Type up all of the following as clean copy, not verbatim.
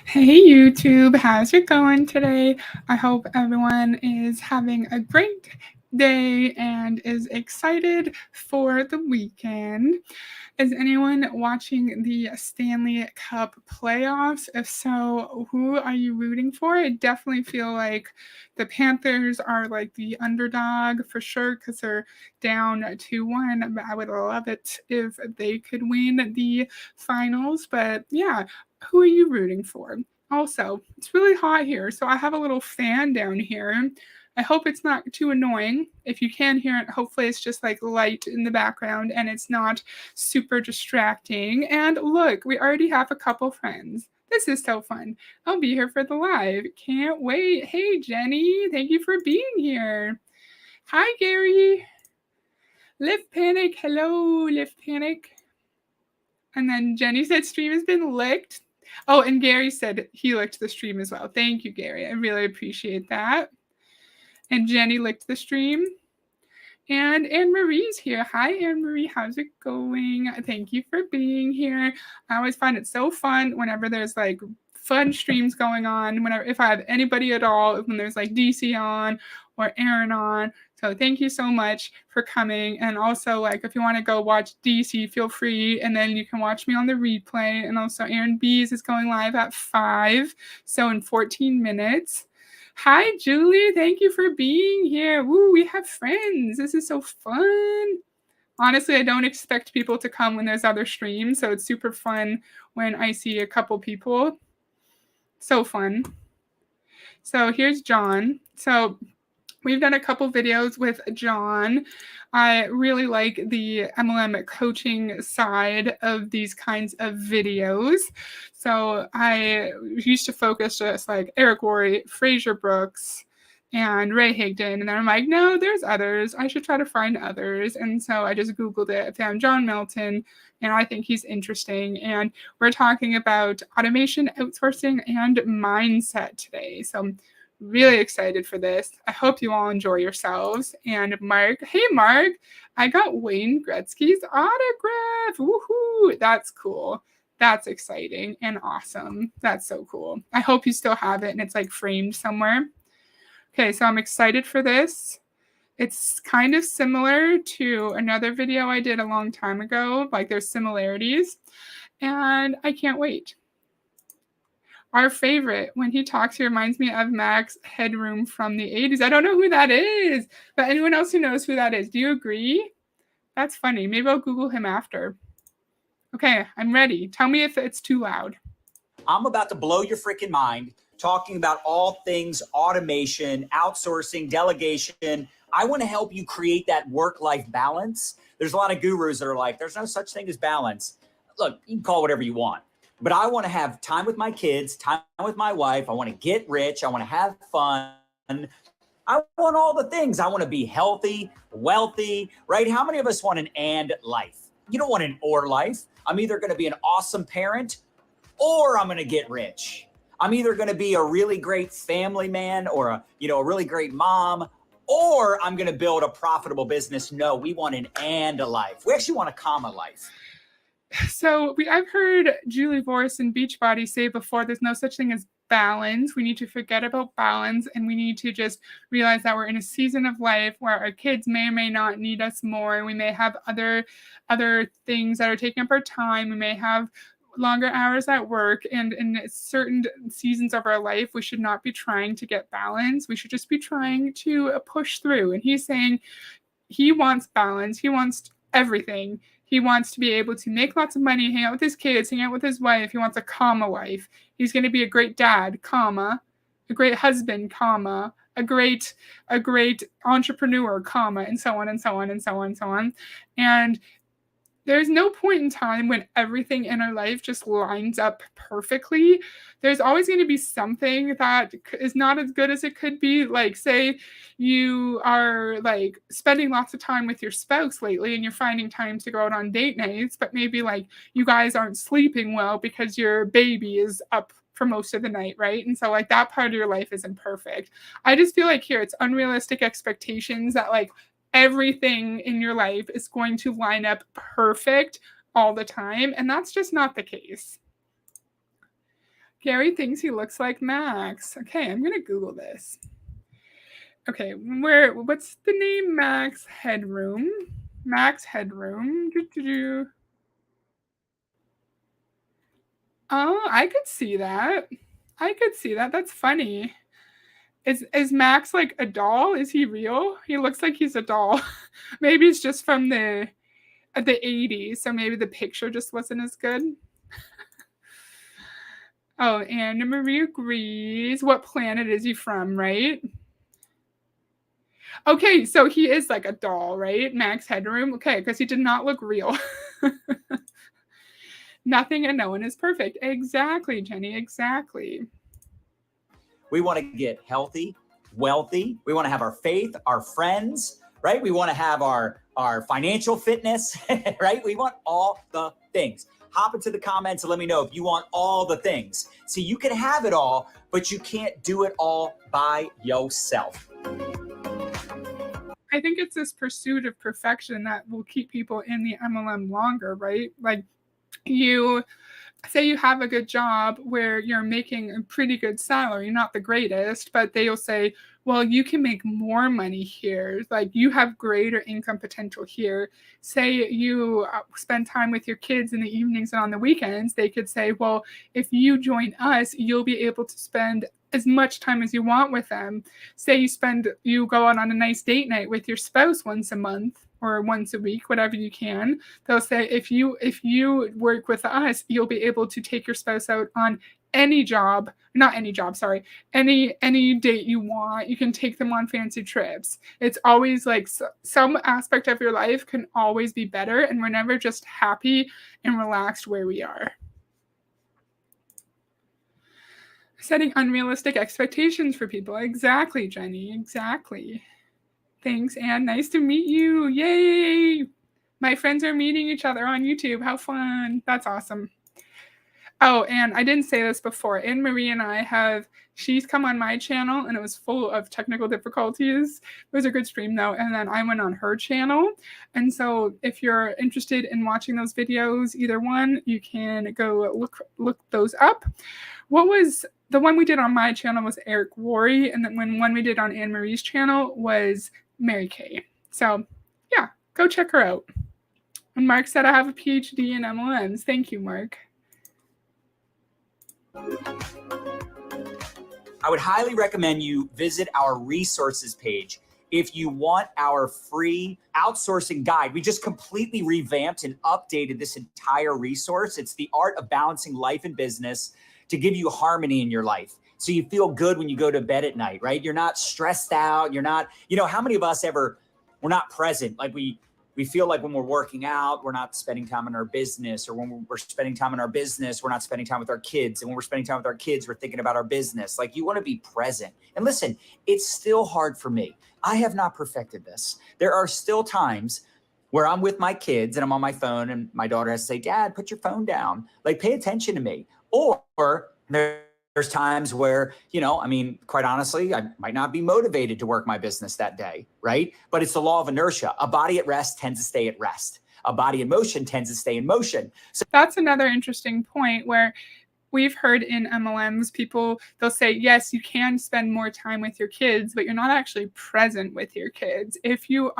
Hey YouTube, how's it going today? I hope everyone is having a great day and is excited for the weekend. Is anyone watching the Stanley Cup playoffs? If so, who are you rooting for? I definitely feel like the Panthers are like the underdog for sure because they're down 2-1. But I would love it if they could win the finals. But yeah, who are you rooting for? Also, it's really hot here, so I have a little fan down here. I hope it's not too annoying. If you can hear it, hopefully it's just like light in the background and it's not super distracting. And look, we already have a couple friends. This is so fun. I'll be here for the live. Can't wait. Hey, Jenny, thank you for being here. Hi, Gary. Live Panic. Hello, Live Panic. And then Jenny said stream has been licked. Oh, and Gary said he licked the stream as well. Thank you, Gary. I really appreciate that. And Jenny licked the stream. And Anne Marie's here. Hi, Anne Marie. How's it going? Thank you for being here. I always find it so fun whenever there's like fun streams going on. Whenever if I have anybody at all, when there's like DC on or Aaron on. So thank you so much for coming. And also, like, if you want to go watch DC, feel free. And then you can watch me on the replay. And also, Aaron Bees is going live at 5. So in 14 minutes. Hi, Julie. Thank you for being here. Woo, we have friends. This is so fun. Honestly, I don't expect people to come when there's other streams, so it's super fun when I see a couple people. So fun. So here's John. So we've done a couple videos with John. I really like the MLM coaching side of these kinds of videos. So I used to focus just like Eric Worre, Fraser Brooks, and Ray Higdon. And then I'm like, no, there's others. I should try to find others. And so I just Googled it, found John Melton, and I think he's interesting. And we're talking about automation, outsourcing, and mindset today. So I'm really excited for this. I hope you all enjoy yourselves. And Mark, hey Mark, I got Wayne Gretzky's autograph. Woohoo! That's cool. That's exciting and awesome. That's so cool. I hope you still have it and it's like framed somewhere. Okay, so I'm excited for this. It's kind of similar to another video I did a long time ago. Like there's similarities. And I can't wait. Our favorite, when he talks, he reminds me of Max Headroom from the 80s. I don't know who that is, but anyone else who knows who that is, do you agree? That's funny. Maybe I'll Google him after. Okay, I'm ready. Tell me if it's too loud. I'm about to blow your freaking mind talking about all things automation, outsourcing, delegation. I want to help you create that work-life balance. There's a lot of gurus that are like, there's no such thing as balance. Look, you can call it whatever you want. But I want to have time with my kids, time with my wife. I want to get rich. I want to have fun. I want all the things. I want to be healthy, wealthy, right? How many of us want an and life? You don't want an or life. I'm either going to be an awesome parent or I'm going to get rich. I'm either going to be a really great family man or a really great mom, or I'm going to build a profitable business. No, we want an and a life. We actually want a comma life. So I've heard Julie Voris and Beachbody say before, there's no such thing as balance. We need to forget about balance and we need to just realize that we're in a season of life where our kids may or may not need us more. We may have other things that are taking up our time. We may have longer hours at work, and in certain seasons of our life we should not be trying to get balance. We should just be trying to push through. And he's saying he wants balance. He wants everything. He wants to be able to make lots of money, hang out with his kids, hang out with his wife. He wants a comma wife. He's going to be a great dad, comma, a great husband, comma, a great entrepreneur, comma, and so on and so on and so on and so on. And there's no point in time when everything in our life just lines up perfectly. There's always going to be something that is not as good as it could be. Like, say you are like spending lots of time with your spouse lately and you're finding time to go out on date nights, but maybe like you guys aren't sleeping well because your baby is up for most of the night, right? And so like that part of your life isn't perfect. I just feel like here it's unrealistic expectations that like everything in your life is going to line up perfect all the time. And that's just not the case. Gary thinks he looks like Max. Okay, I'm gonna Google this. Okay, what's the name? Max Headroom. Max Headroom. Oh, I could see that. I could see that. That's funny. Is Max like a doll? Is he real? He looks like he's a doll. Maybe it's just from the 80s, so maybe the picture just wasn't as good. Oh, Anna Marie agrees. What planet is he from, right? Okay, so he is like a doll, right? Max Headroom. Okay, because he did not look real. Nothing and no one is perfect. Exactly, Jenny. Exactly. We want to get healthy, wealthy. We want to have our faith, our friends, right? We want to have our financial fitness, right? We want all the things. Hop into the comments and let me know if you want all the things. See, you can have it all, but you can't do it all by yourself. I think it's this pursuit of perfection that will keep people in the MLM longer, right? Like, you say you have a good job where you're making a pretty good salary, not the greatest, but they'll say, well, you can make more money here. Like, you have greater income potential here. Say you spend time with your kids in the evenings and on the weekends, they could say, well, if you join us, you'll be able to spend as much time as you want with them. Say you go out on a nice date night with your spouse once a month or once a week, whatever you can. They'll say, if you work with us, you'll be able to take your spouse out on any date you want. You can take them on fancy trips. It's always like some aspect of your life can always be better, and we're never just happy and relaxed where we are. Setting unrealistic expectations for people. Exactly, Jenny. Exactly. Thanks, Anne. Nice to meet you. Yay! My friends are meeting each other on YouTube. How fun. That's awesome. Oh, and I didn't say this before. Anne Marie and she's come on my channel and it was full of technical difficulties. It was a good stream though. And then I went on her channel. And so if you're interested in watching those videos, either one, you can go look those up. The one we did on my channel was Eric Worre, and then one we did on Anne Marie's channel was Mary Kay. So yeah, go check her out. And Mark said I have a PhD in MLMs. Thank you, Mark. I would highly recommend you visit our resources page. If you want our free outsourcing guide, we just completely revamped and updated this entire resource. It's the art of balancing life and business to give you harmony in your life. So you feel good when you go to bed at night, right? You're not stressed out. You're not, how many of us we're not present? Like we feel like when we're working out, we're not spending time in our business, or when we're spending time in our business, we're not spending time with our kids. And when we're spending time with our kids, we're thinking about our business. Like, you want to be present. And listen, it's still hard for me. I have not perfected this. There are still times where I'm with my kids and I'm on my phone and my daughter has to say, Dad, put your phone down. Like, pay attention to me. Or there's times where, quite honestly, I might not be motivated to work my business that day, right? But it's the law of inertia. A body at rest tends to stay at rest. A body in motion tends to stay in motion. So that's another interesting point where we've heard in MLMs, they'll say, yes, you can spend more time with your kids, but you're not actually present with your kids. If you're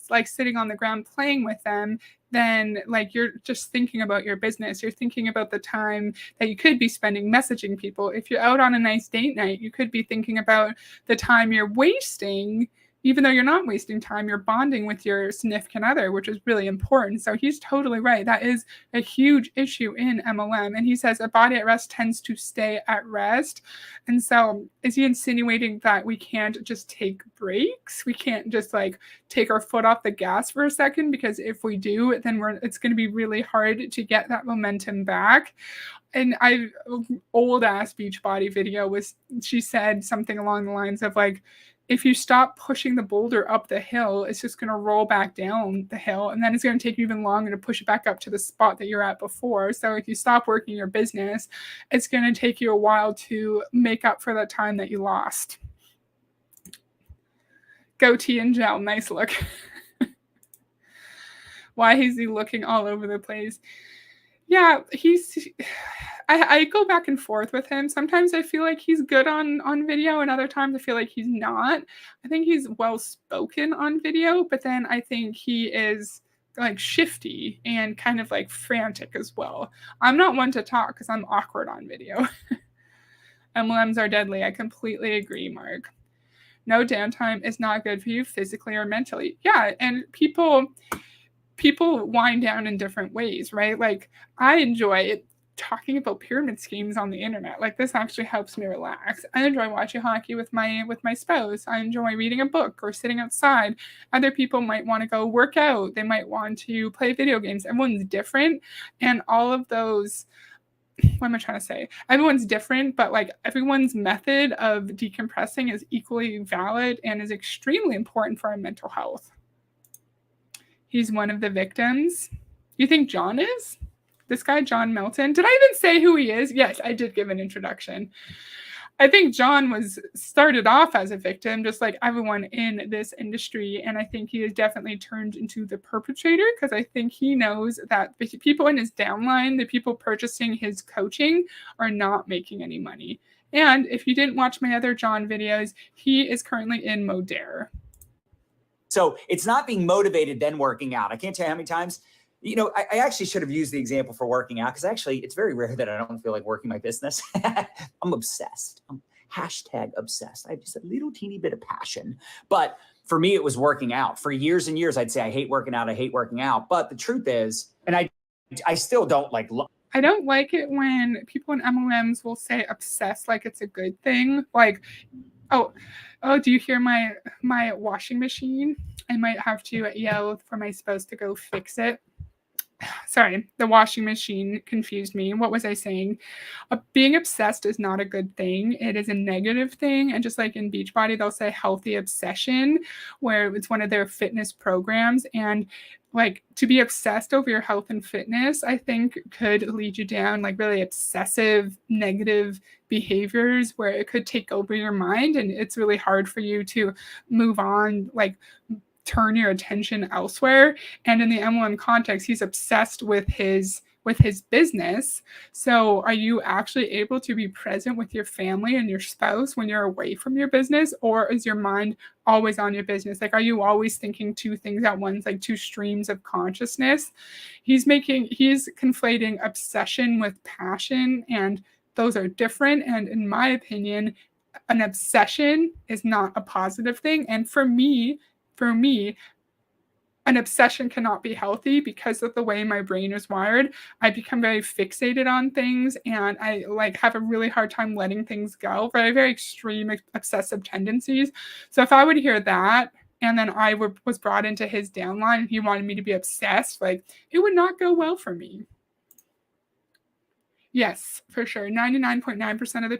like sitting on the ground playing with them, then like you're just thinking about your business. You're thinking about the time that you could be spending messaging people. If you're out on a nice date night, you could be thinking about the time you're wasting. Even though you're not wasting time, you're bonding with your significant other, which is really important. So he's totally right. That is a huge issue in MLM. And he says a body at rest tends to stay at rest. And so is he insinuating that we can't just take breaks? We can't just like take our foot off the gas for a second? Because if we do, then it's going to be really hard to get that momentum back. And old ass Beachbody video she said something along the lines of like, if you stop pushing the boulder up the hill, it's just going to roll back down the hill. And then it's going to take you even longer to push it back up to the spot that you're at before. So if you stop working your business, it's going to take you a while to make up for the time that you lost. Goatee and gel. Nice look. Why is he looking all over the place? Yeah, I go back and forth with him. Sometimes I feel like he's good on video, and other times I feel like he's not. I think he's well spoken on video, but then I think he is like shifty and kind of like frantic as well. I'm not one to talk because I'm awkward on video. MLMs are deadly. I completely agree, Mark. No downtime is not good for you physically or mentally. Yeah, and people wind down in different ways, right? Like I enjoy talking about pyramid schemes on the internet. Like this actually helps me relax. I enjoy watching hockey with my spouse. I enjoy reading a book or sitting outside. Other people might want to go work out. They might want to play video games. Everyone's different, and all of those, what am I trying to say? Everyone's different, but like everyone's method of decompressing is equally valid and is extremely important for our mental health. He's one of the victims. You think John is? This guy, John Melton. Did I even say who he is? Yes, I did give an introduction. I think John was started off as a victim, just like everyone in this industry. And I think he has definitely turned into the perpetrator because I think he knows that the people in his downline, the people purchasing his coaching, are not making any money. And if you didn't watch my other John videos, he is currently in Modere. So it's not being motivated, then working out. I can't tell you how many times, you know, I actually should have used the example for working out because actually it's very rare that I don't feel like working my business. I'm obsessed. I'm hashtag obsessed. I have just a little teeny bit of passion. But for me, it was working out. For years and years, I'd say, I hate working out. I hate working out. But the truth is, and I still don't like. I don't like it when people in MLMs will say obsessed like it's a good thing. Like, oh, do you hear my washing machine? I might have to yell for my spouse to go fix it. Sorry, the washing machine confused me. What was I saying? Being obsessed is not a good thing. It is a negative thing. And just like in Beachbody, they'll say healthy obsession, where it's one of their fitness programs. And like to be obsessed over your health and fitness, I think could lead you down like really obsessive, negative behaviors where it could take over your mind. And it's really hard for you to move on, like turn your attention elsewhere. And in the MLM context, he's obsessed with his business. So are you actually able to be present with your family and your spouse when you're away from your business? Or is your mind always on your business? Like, are you always thinking two things at once, like two streams of consciousness? He's conflating obsession with passion, and those are different. And in my opinion, an obsession is not a positive thing. And for me, an obsession cannot be healthy because of the way my brain is wired. I become very fixated on things, and I like have a really hard time letting things go. Very, very extreme obsessive tendencies. So if I would hear that, and then I was brought into his downline, and he wanted me to be obsessed, like it would not go well for me. Yes, for sure. 99.9% of the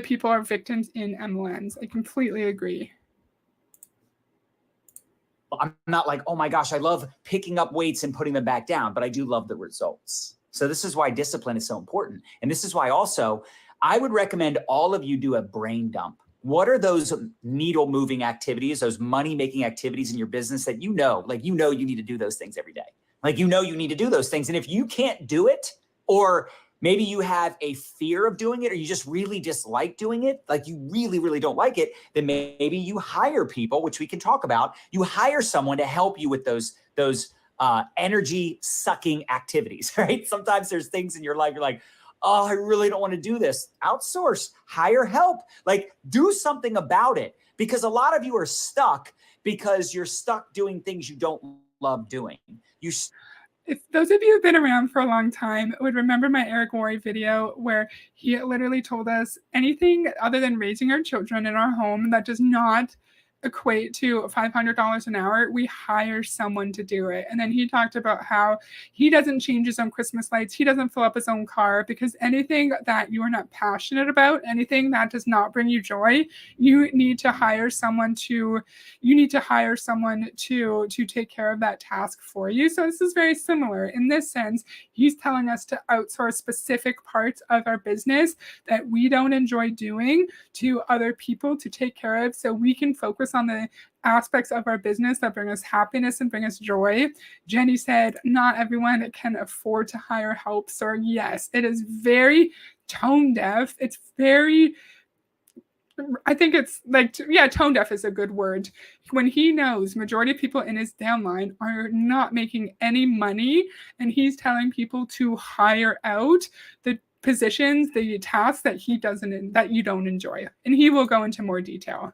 people are victims in MLMs. I completely agree. I'm not like, oh my gosh, I love picking up weights and putting them back down, but I do love the results. So this is why discipline is so important. And this is why also I would recommend all of you do a brain dump. What are those needle moving activities, those money making activities in your business that you need to do those things every day? Like, you need to do those things. And if you can't do it, or maybe you have a fear of doing it, or you just really dislike doing it, like you really, really don't like it, then maybe you hire people, which we can talk about. You hire someone to help you with those energy sucking activities, right? Sometimes there's things in your life, you're like, oh, I really don't want to do this. Outsource, hire help, like do something about it. Because a lot of you are stuck because you're stuck doing things you don't love doing. If those of you who've been around for a long time would remember my Eric Worre video where he literally told us anything other than raising our children in our home that does not equate to $500 an hour, we hire someone to do it. And then he talked about how he doesn't change his own Christmas lights. He doesn't fill up his own car, because anything that you are not passionate about, anything that does not bring you joy, you need to hire someone to take care of that task for you. So this is very similar in this sense. He's telling us to outsource specific parts of our business that we don't enjoy doing to other people to take care of, so we can focus on the aspects of our business that bring us happiness and bring us joy. Jenny said, not everyone can afford to hire help. So yes, it is very tone deaf. It's very, I think it's like, yeah, tone deaf is a good word. When he knows majority of people in his downline are not making any money, and he's telling people to hire out the positions, the tasks that you don't enjoy. And he will go into more detail.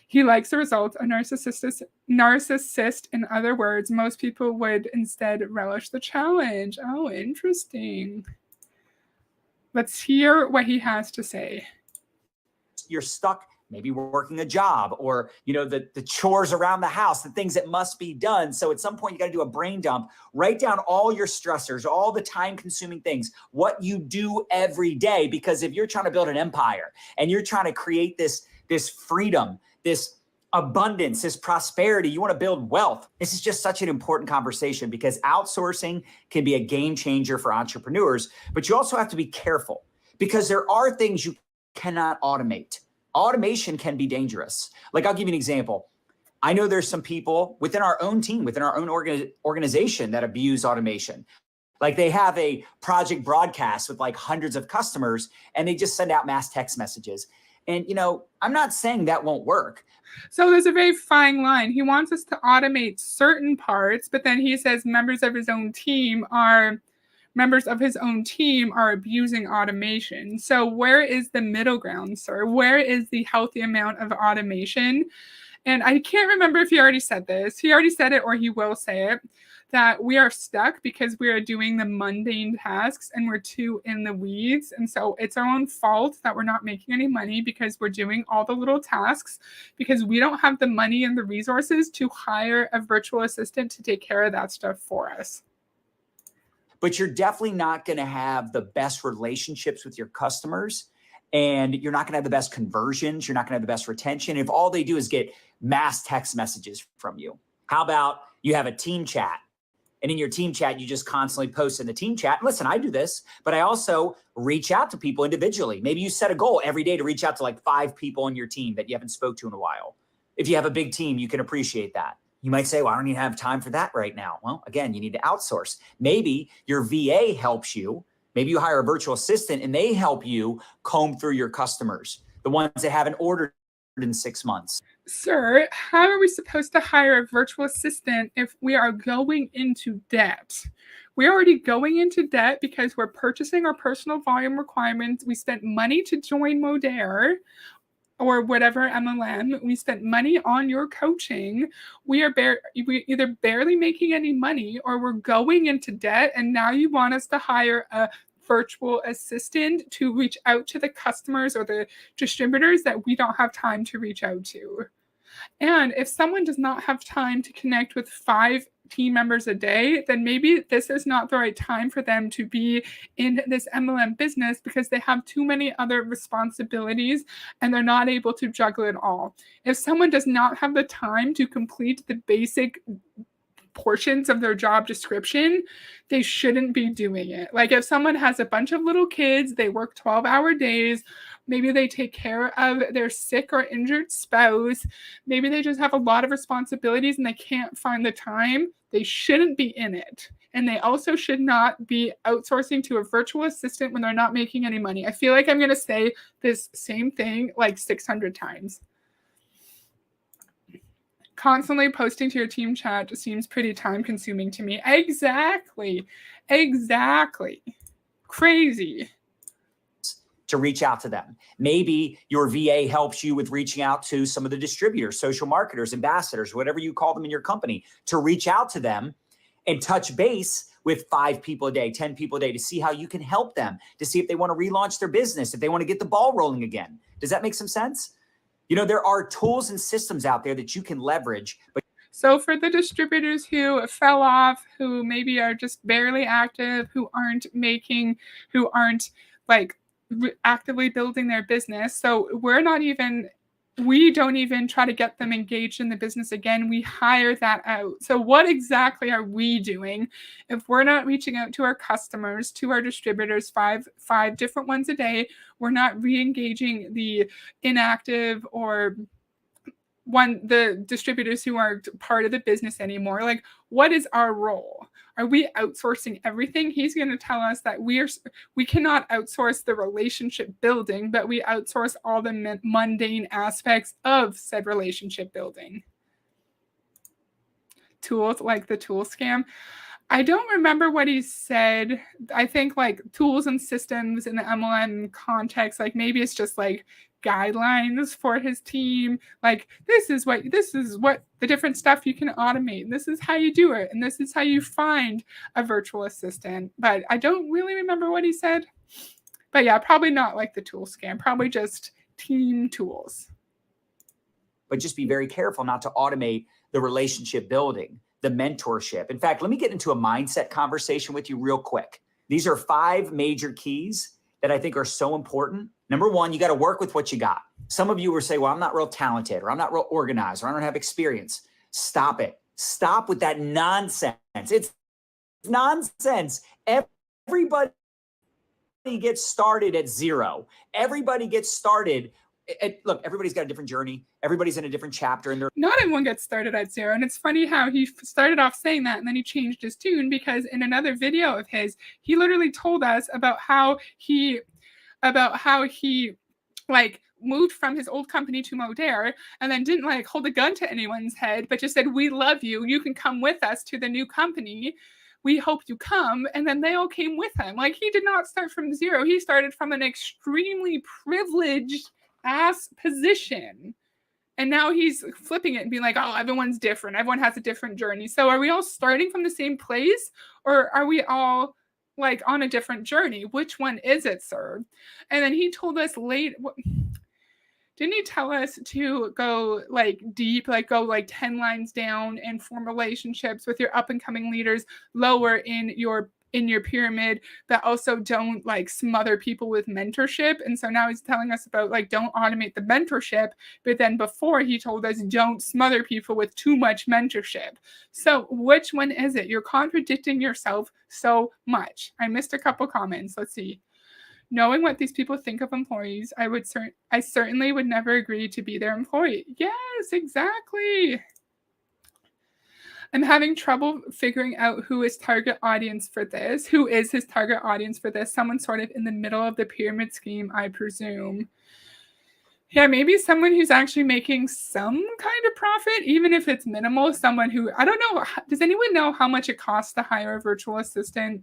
He likes the results. A narcissist, in other words, most people would instead relish the challenge. Oh, interesting. Let's hear what he has to say. You're stuck maybe working a job, or the chores around the house, the things that must be done. So at some point you got to do a brain dump, write down all your stressors, all the time consuming things, what you do every day. Because if you're trying to build an empire and you're trying to create this freedom, this abundance, this prosperity, you want to build wealth, this is just such an important conversation, because outsourcing can be a game changer for entrepreneurs. But you also have to be careful, because there are things you cannot automate. Automation can be dangerous. Like, I'll give you an example. I know there's some people within our own team, within our own organization, that abuse automation. Like, they have a project broadcast with like hundreds of customers, and they just send out mass text messages. And, I'm not saying that won't work. So there's a very fine line. He wants us to automate certain parts, but then he says members of his own team are abusing automation. So where is the middle ground, sir? Where is the healthy amount of automation? And I can't remember if he already said this. He already said it, or he will say it, that we are stuck because we are doing the mundane tasks and we're too in the weeds. And so it's our own fault that we're not making any money, because we're doing all the little tasks, because we don't have the money and the resources to hire a virtual assistant to take care of that stuff for us. But you're definitely not going to have the best relationships with your customers, and you're not going to have the best conversions. You're not going to have the best retention if all they do is get mass text messages from you. How about you have a team chat, and in your team chat, you just constantly post in the team chat. And listen, I do this, but I also reach out to people individually. Maybe you set a goal every day to reach out to like 5 people on your team that you haven't spoke to in a while. If you have a big team, you can appreciate that. You might say, well, I don't even have time for that right now. Well, again, you need to outsource. Maybe your VA helps you. Maybe you hire a virtual assistant and they help you comb through your customers, the ones that haven't ordered in 6 months. Sir, how are we supposed to hire a virtual assistant if we are going into debt? We're already going into debt because we're purchasing our personal volume requirements. We spent money to join Modere or whatever MLM. We spent money on your coaching. We either barely making any money, or we're going into debt, and now you want us to hire a virtual assistant to reach out to the customers or the distributors that we don't have time to reach out to. And if someone does not have time to connect with 5 team members a day, then maybe this is not the right time for them to be in this MLM business, because they have too many other responsibilities and they're not able to juggle it all. If someone does not have the time to complete the basic portions of their job description, they shouldn't be doing it. Like, if someone has a bunch of little kids, they work 12-hour days, maybe they take care of their sick or injured spouse, maybe they just have a lot of responsibilities and they can't find the time, they shouldn't be in it. And they also should not be outsourcing to a virtual assistant when they're not making any money. I feel like I'm going to say this same thing like 600 times. Constantly posting to your team chat seems pretty time consuming to me. Exactly. Crazy. To reach out to them. Maybe your VA helps you with reaching out to some of the distributors, social marketers, ambassadors, whatever you call them in your company, to reach out to them and touch base with 5 people a day, 10 people a day, to see how you can help them, to see if they want to relaunch their business, if they want to get the ball rolling again. Does that make some sense? There are tools and systems out there that you can leverage. But so for the distributors who fell off, who maybe are just barely active, who aren't like actively building their business. So we don't even try to get them engaged in the business again. We hire that out. So what exactly are we doing if we're not reaching out to our customers, to our distributors, five different ones a day? We're not re-engaging the inactive or the distributors who aren't part of the business anymore. Like, what is our role? Are we outsourcing everything? He's going to tell us that we cannot outsource the relationship building, but we outsource all the mundane aspects of said relationship building. Tools, like the tool scam. I don't remember what he said. I think like tools and systems in the MLM context, like maybe it's just like guidelines for his team. Like this is what the different stuff you can automate. And this is how you do it. And this is how you find a virtual assistant. But I don't really remember what he said. But yeah, probably not like the tool scam, probably just team tools. But just be very careful not to automate the relationship building, the mentorship. In fact, let me get into a mindset conversation with you real quick. These are 5 major keys that I think are so important. Number 1, you got to work with what you got. Some of you will say, well, I'm not real talented, or I'm not real organized, or I don't have experience. Stop it. Stop with that nonsense. It's nonsense. Everybody gets started at 0. Everybody gets started. Look, everybody's got a different journey. Everybody's in a different chapter. Not everyone gets started at 0. And it's funny how he started off saying that and then he changed his tune, because in another video of his, he literally told us about how he like moved from his old company to Modere and then didn't like hold a gun to anyone's head, but just said, we love you. You can come with us to the new company. We hope you come. And then they all came with him. Like, he did not start from 0. He started from an extremely privileged ass position. And now he's flipping it and being like, oh, everyone's different. Everyone has a different journey. So are we all starting from the same place, or are we all like on a different journey? Which one is it, sir? And then he told us didn't he tell us to go like deep, like go like 10 lines down and form relationships with your up and coming leaders lower in your pyramid, but also don't like smother people with mentorship? And so now he's telling us about like, don't automate the mentorship, but then before he told us don't smother people with too much mentorship. So which one is it? You're contradicting yourself so much. I missed a couple comments. Let's see. Knowing what these people think of employees, I certainly would never agree to be their employee. Yes, exactly. I'm having trouble figuring out who is target audience for this. Who is his target audience for this? Someone sort of in the middle of the pyramid scheme, I presume. Yeah, maybe someone who's actually making some kind of profit, even if it's minimal. Someone who, I don't know, does anyone know how much it costs to hire a virtual assistant?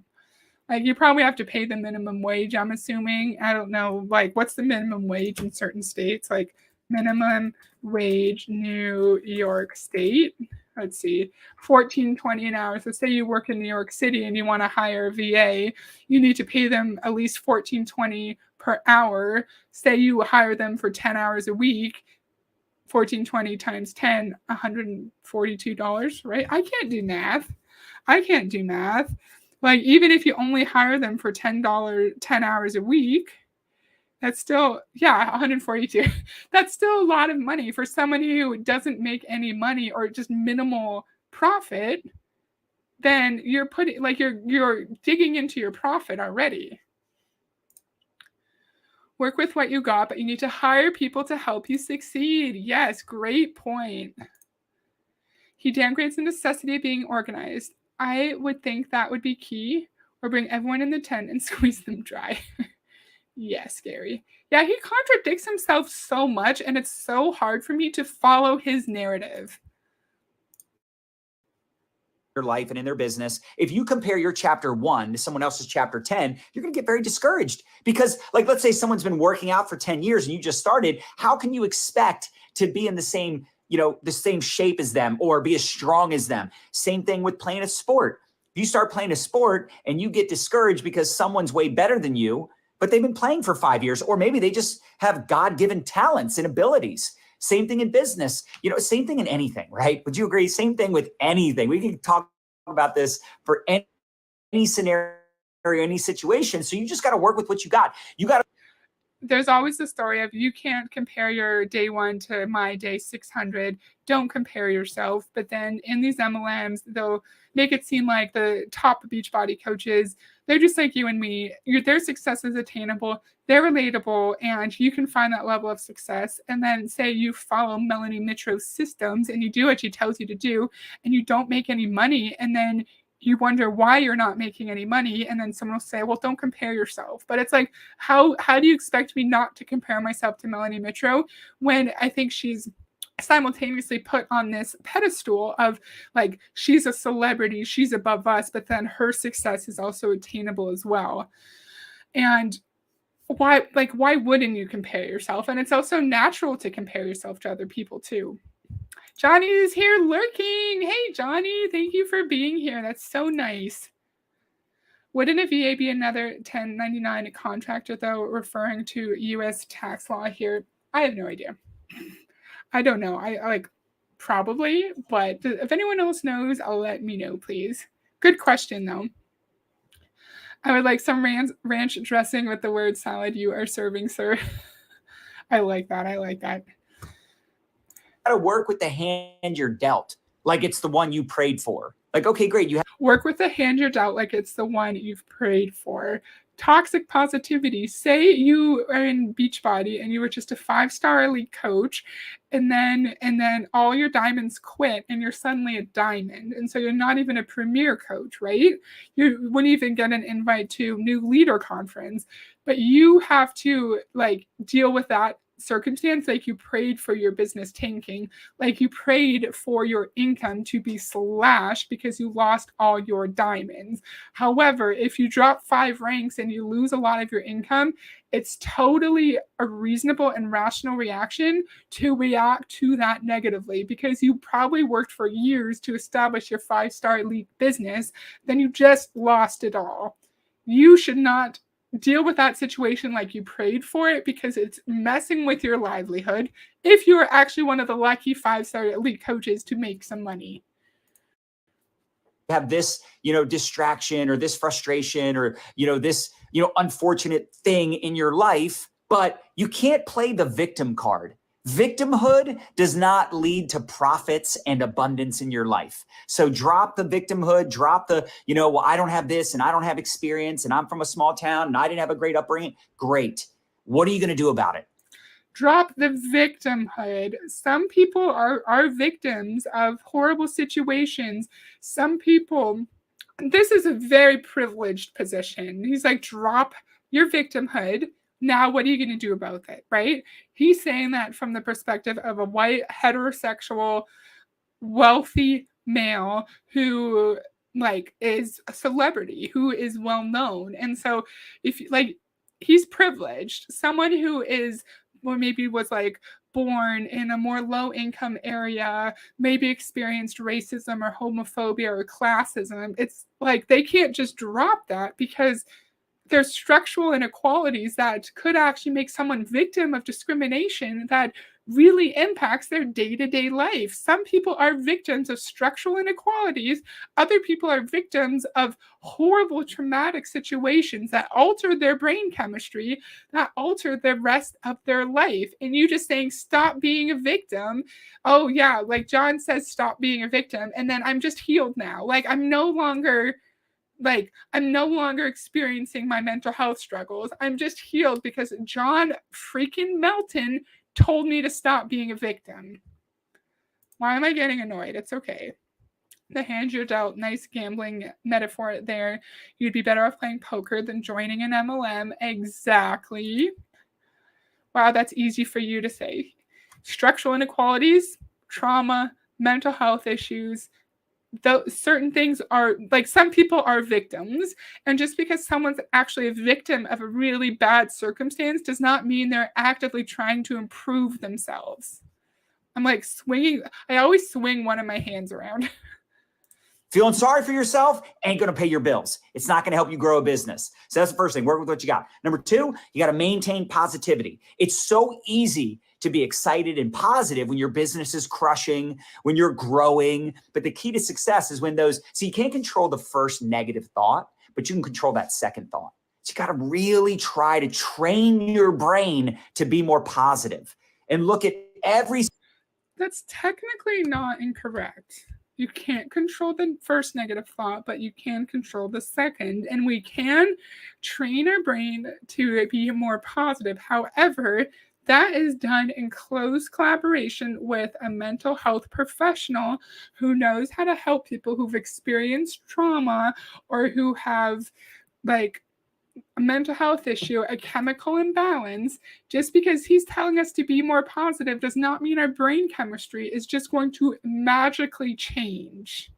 Like, you probably have to pay the minimum wage, I'm assuming. I don't know, like, what's the minimum wage in certain states? Like, minimum wage, New York State. Let's see, $14.20 an hour. So say you work in New York City and you want to hire a VA, you need to pay them at least $14.20 per hour. Say you hire them for 10 hours a week, $14.20 times 10, $142, right? I can't do math. Like, even if you only hire them for $10, 10 hours a week, that's still, yeah, 142. That's still a lot of money for someone who doesn't make any money or just minimal profit. Then you're putting, like, you're digging into your profit already. Work with what you got, but you need to hire people to help you succeed. Yes, great point. He downgrades the necessity of being organized. I would think that would be key, or bring everyone in the tent and squeeze them dry. Yes, Gary. Yeah, he contradicts himself so much, and it's so hard for me to follow his narrative. Your life and in their business. If you compare your chapter 1 to someone else's chapter 10, you're going to get very discouraged, because, like, let's say someone's been working out for 10 years and you just started. How can you expect to be in the same shape as them or be as strong as them? Same thing with playing a sport. If you start playing a sport and you get discouraged because someone's way better than you, but they've been playing for 5 years, or maybe they just have God-given talents and abilities. Same thing in business, same thing in anything, right? Would you agree? Same thing with anything. We can talk about this for any scenario, any situation. So you just got to work with what you got. there's always the story of you can't compare your day 1 to my day 600. Don't compare yourself. But then in these MLMs, they'll make it seem like the top Beachbody coaches, they're just like you and me. Their success is attainable, they're relatable, and you can find that level of success. And then say you follow Melanie Mitro's systems and you do what she tells you to do, and you don't make any money, and then you wonder why you're not making any money, and then someone will say, well, don't compare yourself. But it's like, how do you expect me not to compare myself to Melanie Mitro when I think she's simultaneously put on this pedestal of like, she's a celebrity, she's above us, but then her success is also attainable as well. And why wouldn't you compare yourself? And it's also natural to compare yourself to other people too. Johnny is here lurking. Hey, Johnny, thank you for being here. That's so nice. Wouldn't a VA be another 1099 contractor, though, referring to U.S. tax law here? I have no idea. I don't know. I probably, but if anyone else knows, I'll let me know, please. Good question, though. I would like some ranch dressing with the word salad you are serving, sir. I like that. To work with the hand you're dealt like it's the one you prayed for. Like, okay, great. You work with the hand you're dealt like it's the one you've prayed for. Toxic positivity. Say you are in Beachbody and you were just a 5-star elite coach, and then all your diamonds quit and you're suddenly a diamond. And so you're not even a premier coach, right? You wouldn't even get an invite to New Leader Conference, but you have to like deal with that circumstance like you prayed for your business tanking, like you prayed for your income to be slashed because you lost all your diamonds. However, if you drop 5 ranks and you lose a lot of your income, it's totally a reasonable and rational reaction to react to that negatively, because you probably worked for years to establish your 5-star elite business, then you just lost it all. You should not deal with that situation like you prayed for it, because it's messing with your livelihood if you are actually one of the lucky 5-star elite coaches to make some money. Have this, distraction or this frustration or, this, unfortunate thing in your life, but you can't play the victim card. Victimhood does not lead to profits and abundance in your life. So drop the victimhood, drop the, well, I don't have this and I don't have experience and I'm from a small town and I didn't have a great upbringing. Great. What are you going to do about it? Drop the victimhood. Some people are victims of horrible situations. Some people, this is a very privileged position. He's like, drop your victimhood. Now, what are you going to do about it, right? He's saying that from the perspective of a white, heterosexual, wealthy male who is a celebrity, who is well known. And so if he's privileged, someone who is, or maybe was born in a more low income area, maybe experienced racism or homophobia or classism, it's like they can't just drop that, because there's structural inequalities that could actually make someone victim of discrimination that really impacts their day-to-day life. Some people are victims of structural inequalities. Other people are victims of horrible traumatic situations that alter their brain chemistry, that alter the rest of their life. And you just saying, stop being a victim. Oh yeah, like John says, stop being a victim. And then I'm just healed now. I'm no longer experiencing my mental health struggles. I'm just healed because John freaking Melton told me to stop being a victim. Why am I getting annoyed? It's okay. The hand you're dealt, nice gambling metaphor there. You'd be better off playing poker than joining an MLM. Exactly. Wow, that's easy for you to say. Structural inequalities, trauma, mental health issues, certain things are some people are victims, and just because someone's actually a victim of a really bad circumstance does not mean they're actively trying to improve themselves. I'm swinging. I always swing one of my hands around. Feeling sorry for yourself ain't going to pay your bills. It's not going to help you grow a business. So that's the first thing. Work with what you got. Number 2, you got to maintain positivity. It's so easy to be excited and positive when your business is crushing, when you're growing. But the key to success is when you can't control the first negative thought, but you can control that second thought. you got to really try to train your brain to be more positive and look at every. That's technically not incorrect. You can't control the first negative thought, but you can control the second. And we can train our brain to be more positive. However, that is done in close collaboration with a mental health professional who knows how to help people who've experienced trauma or who have like a mental health issue, a chemical imbalance. Just because he's telling us to be more positive does not mean our brain chemistry is just going to magically change.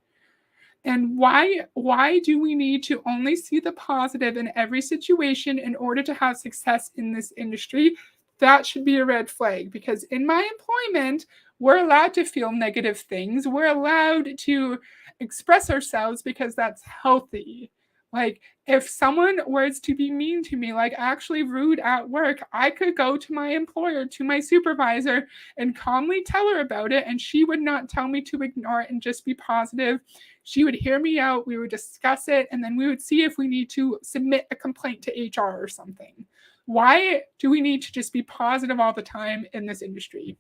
And why do we need to only see the positive in every situation in order to have success in this industry? That should be a red flag, because in my employment, we're allowed to feel negative things. We're allowed to express ourselves because that's healthy. Like, if someone was to be mean to me, like actually rude at work, I could go to my employer, to my supervisor, and calmly tell her about it, and she would not tell me to ignore it and just be positive. She would hear me out, we would discuss it, and then we would see if we need to submit a complaint to HR or something. Why do we need to just be positive all the time in this industry?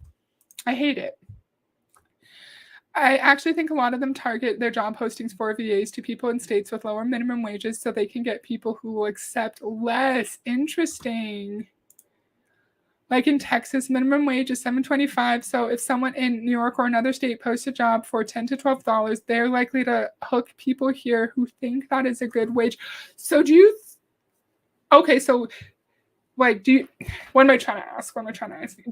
I hate it. I actually think a lot of them target their job postings for VAs to people in states with lower minimum wages so they can get people who will accept less. Interesting. Like in Texas, minimum wage is $7.25. So if someone in New York or another state posts a job for $10 to $12, they're likely to hook people here who think that is a good wage. So okay, so like, what am I trying to ask?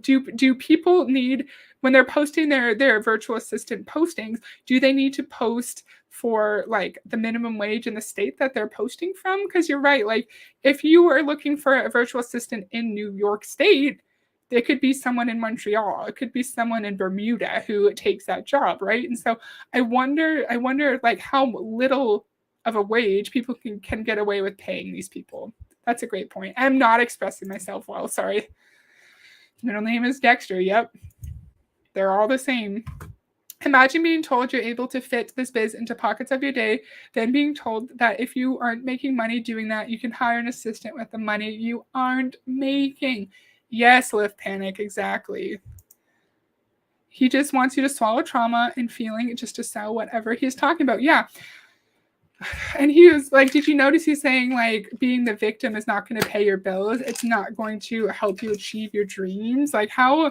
Do people need, when they're posting their virtual assistant postings, do they need to post for like the minimum wage in the state that they're posting from? Because you're right. Like, if you are looking for a virtual assistant in New York State, it could be someone in Montreal. It could be someone in Bermuda who takes that job, right? And so I wonder like how little of a wage people can get away with paying these people. That's a great point. I'm not expressing myself well. Sorry. Middle name is Dexter. Yep. They're all the same. Imagine being told you're able to fit this biz into pockets of your day, then being told that if you aren't making money doing that, you can hire an assistant with the money you aren't making. Yes, Lift Panic. Exactly. He just wants you to swallow trauma and feeling just to sell whatever he's talking about. Yeah. And he was like, did you notice he's saying like being the victim is not going to pay your bills? It's not going to help you achieve your dreams. Like, how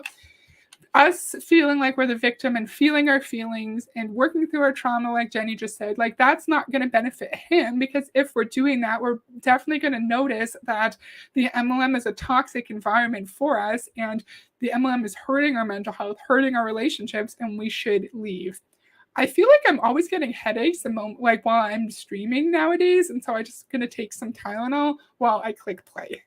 us feeling like we're the victim and feeling our feelings and working through our trauma, like Jenny just said, like that's not going to benefit him, because if we're doing that, we're definitely going to notice that the MLM is a toxic environment for us, and the MLM is hurting our mental health, hurting our relationships, and we should leave. I feel like I'm always getting headaches like while I'm streaming nowadays, and so I'm just gonna take some Tylenol while I click play.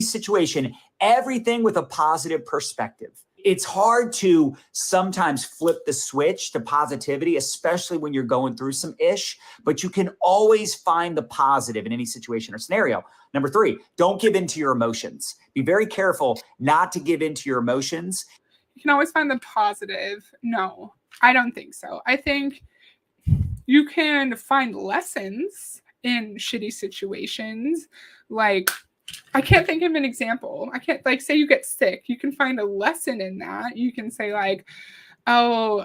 Situation, everything with a positive perspective. It's hard to sometimes flip the switch to positivity, especially when you're going through some ish, but you can always find the positive in any situation or scenario. Number 3, don't give in to your emotions. Be very careful not to give in to your emotions. You can always find the positive. No, I don't think so. I think you can find lessons in shitty situations. Like, I can't think of an example. I can't, like, say you get sick. You can find a lesson in that. You can say like, oh,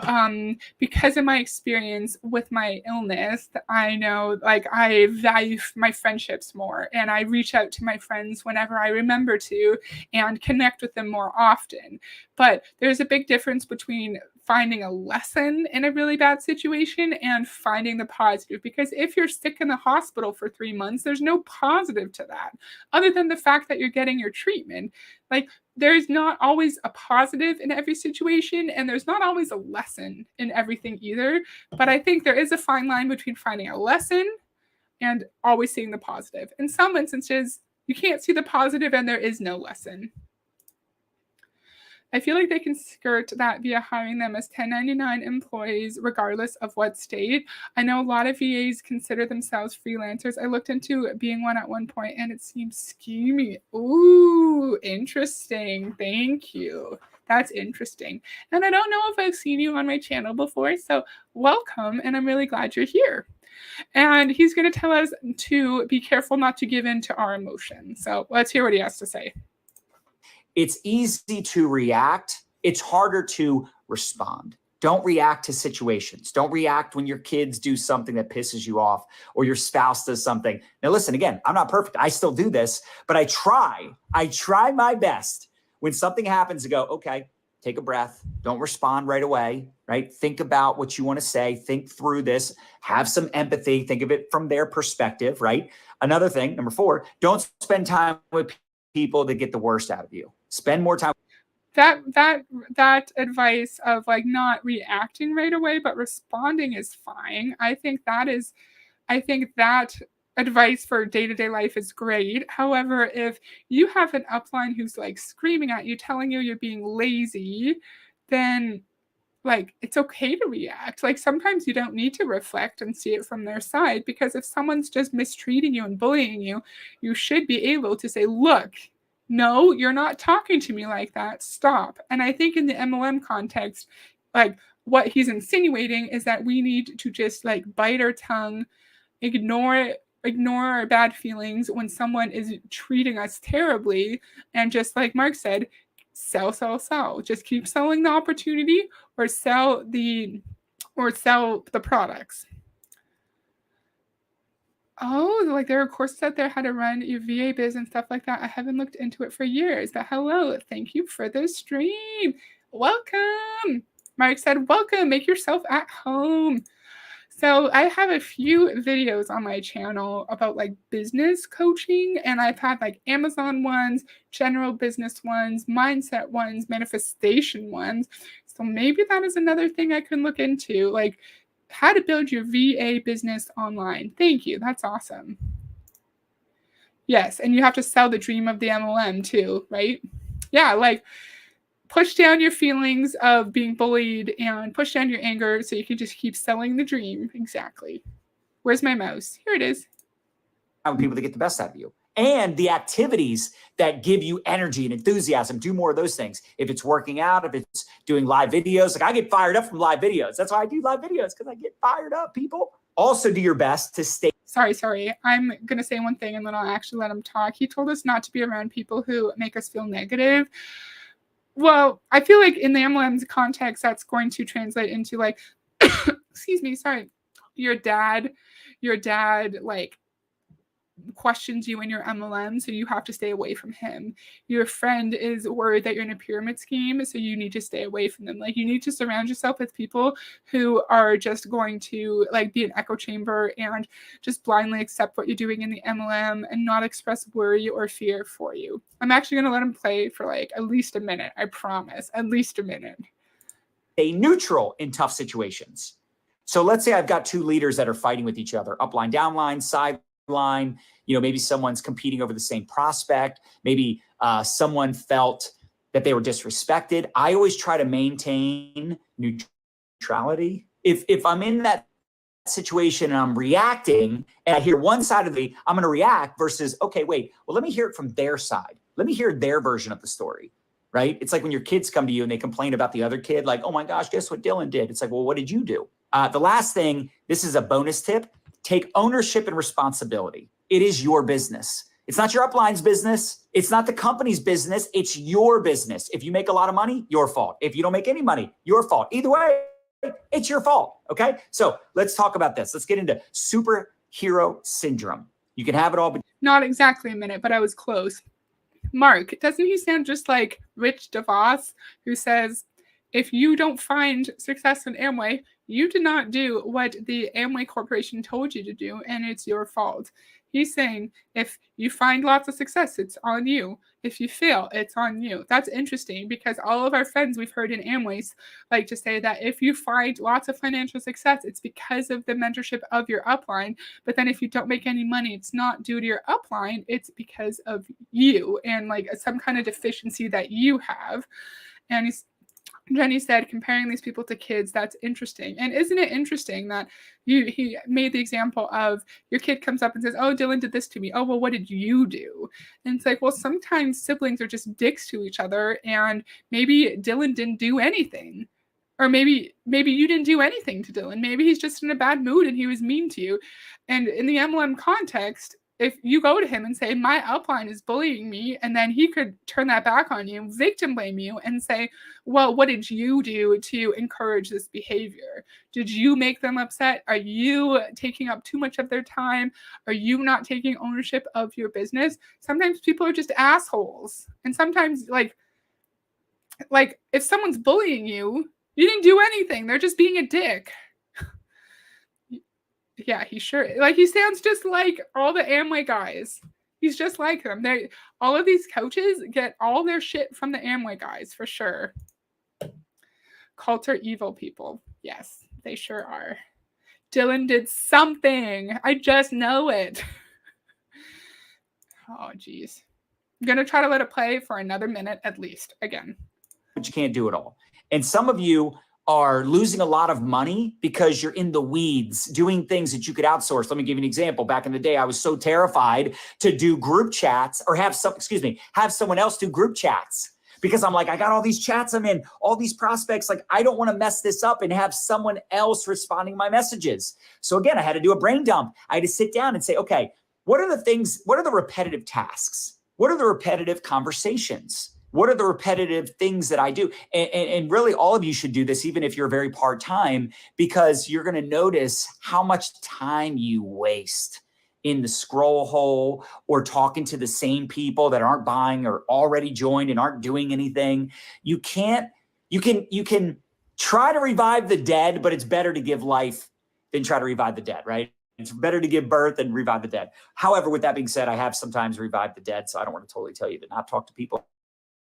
because of my experience with my illness, I know like I value my friendships more, and I reach out to my friends whenever I remember to and connect with them more often. But there's a big difference between finding a lesson in a really bad situation and finding the positive, because if you're sick in the hospital for 3 months, there's no positive to that other than the fact that you're getting your treatment. Like, there's not always a positive in every situation, and there's not always a lesson in everything either. But I think there is a fine line between finding a lesson and always seeing the positive. In some instances, you can't see the positive and there is no lesson. I feel like they can skirt that via hiring them as 1099 employees, regardless of what state. I know a lot of VAs consider themselves freelancers. I looked into being one at one point, and it seems schemy. Ooh, interesting. Thank you. That's interesting. And I don't know if I've seen you on my channel before, so welcome, and I'm really glad you're here. And he's going to tell us to be careful not to give in to our emotions. So let's hear what he has to say. It's easy to react. It's harder to respond. Don't react to situations. Don't react when your kids do something that pisses you off or your spouse does something. Now, listen, again, I'm not perfect. I still do this, but I try my best when something happens to go, okay, take a breath. Don't respond right away, right? Think about what you want to say. Think through this. Have some empathy. Think of it from their perspective, right? Another thing, number 4, don't spend time with people that get the worst out of you. Spend more time. That advice of like not reacting right away but responding is fine. I think that advice for day-to-day life is great. However, if you have an upline who's like screaming at you, telling you you're being lazy, then like it's okay to react. Like sometimes you don't need to reflect and see it from their side, because if someone's just mistreating you and bullying you, you should be able to say, look, no, you're not talking to me like that. Stop. And I think in the MLM context, like what he's insinuating is that we need to just like bite our tongue, ignore our bad feelings when someone is treating us terribly, and just like Mark said, sell. Just keep selling the opportunity or sell the products. Oh, like there are courses out there how to run your VA biz and stuff like that. I haven't looked into it for years, but hello, thank you for the stream. Welcome. Mark said, welcome, make yourself at home. So I have a few videos on my channel about like business coaching, and I've had like Amazon ones, general business ones, mindset ones, manifestation ones. So maybe that is another thing I can look into, like how to build your VA business online. Thank you. That's awesome. Yes, and you have to sell the dream of the MLM too, right? Yeah, like push down your feelings of being bullied and push down your anger so you can just keep selling the dream. Exactly. Where's my mouse? Here it is. People that get the best out of you. And the activities that give you energy and enthusiasm, do more of those things. If it's working out, if it's doing live videos, like I get fired up from live videos. That's why I do live videos, because I get fired up, people. Also do your best to stay. Sorry. I'm going to say one thing and then I'll actually let him talk. He told us not to be around people who make us feel negative. Well, I feel like in the MLM's context, that's going to translate into like, excuse me, sorry, your dad like questions you in your MLM, so you have to stay away from him. Your friend is worried that you're in a pyramid scheme, so you need to stay away from them. Like you need to surround yourself with people who are just going to like be an echo chamber and just blindly accept what you're doing in the MLM and not express worry or fear for you. I'm actually going to let him play for like at least a minute. I promise, at least a minute. Stay neutral in tough situations. So let's say I've got 2 leaders that are fighting with each other, upline, downline, sideline. You know, maybe someone's competing over the same prospect. Maybe someone felt that they were disrespected. I always try to maintain neutrality. If I'm in that situation and I'm reacting and I hear one side of I'm going to react versus, okay, wait, well, let me hear it from their side. Let me hear their version of the story, right? It's like when your kids come to you and they complain about the other kid, like, oh my gosh, guess what Dylan did? It's like, well, what did you do? The last thing, this is a bonus tip, take ownership and responsibility. It is your business. It's not your upline's business. It's not the company's business. It's your business. If you make a lot of money, your fault. If you don't make any money, your fault. Either way, it's your fault. Okay. So let's talk about this. Let's get into superhero syndrome. You can have it all, but not exactly a minute, but I was close. Mark, doesn't he sound just like Rich DeVos, who says, if you don't find success in Amway, you did not do what the Amway Corporation told you to do, and it's your fault. He's saying if you find lots of success, it's on you. If you fail, it's on you. That's interesting because all of our friends we've heard in Amways like to say that if you find lots of financial success, it's because of the mentorship of your upline. But then if you don't make any money, it's not due to your upline. It's because of you and like some kind of deficiency that you have. And Jenny said, comparing these people to kids, that's interesting. And isn't it interesting that he made the example of your kid comes up and says, oh, Dylan did this to me. Oh, well, what did you do? And it's like, well, sometimes siblings are just dicks to each other. And maybe Dylan didn't do anything. Or maybe you didn't do anything to Dylan. Maybe he's just in a bad mood and he was mean to you. And in the MLM context, if you go to him and say, my upline is bullying me, and then he could turn that back on you, victim blame you, and say, well, what did you do to encourage this behavior? Did you make them upset? Are you taking up too much of their time? Are you not taking ownership of your business? Sometimes people are just assholes. And sometimes, like if someone's bullying you, you didn't do anything. They're just being a dick. Yeah, he sounds just like all the Amway guys. He's just like them. All of these coaches get all their shit from the Amway guys, for sure. Cults are evil people. Yes, they sure are. Dylan did something. I just know it. Oh, geez. I'm going to try to let it play for another minute at least, again. But you can't do it all. And some of you are losing a lot of money because you're in the weeds doing things that you could outsource. Let me give you an example. Back in the day, I was so terrified to do group chats or have someone else do group chats because I'm like, I got all these chats I'm in, all these prospects. Like, I don't want to mess this up and have someone else responding to my messages. So again, I had to do a brain dump. I had to sit down and say, okay, what are the repetitive tasks? What are the repetitive conversations? What are the repetitive things that I do? And really all of you should do this, even if you're very part-time, because you're going to notice how much time you waste in the scroll hole or talking to the same people that aren't buying or already joined and aren't doing anything. You can try to revive the dead, but it's better to give life than try to revive the dead, right? It's better to give birth than revive the dead. However, with that being said, I have sometimes revived the dead, so I don't want to totally tell you to not talk to people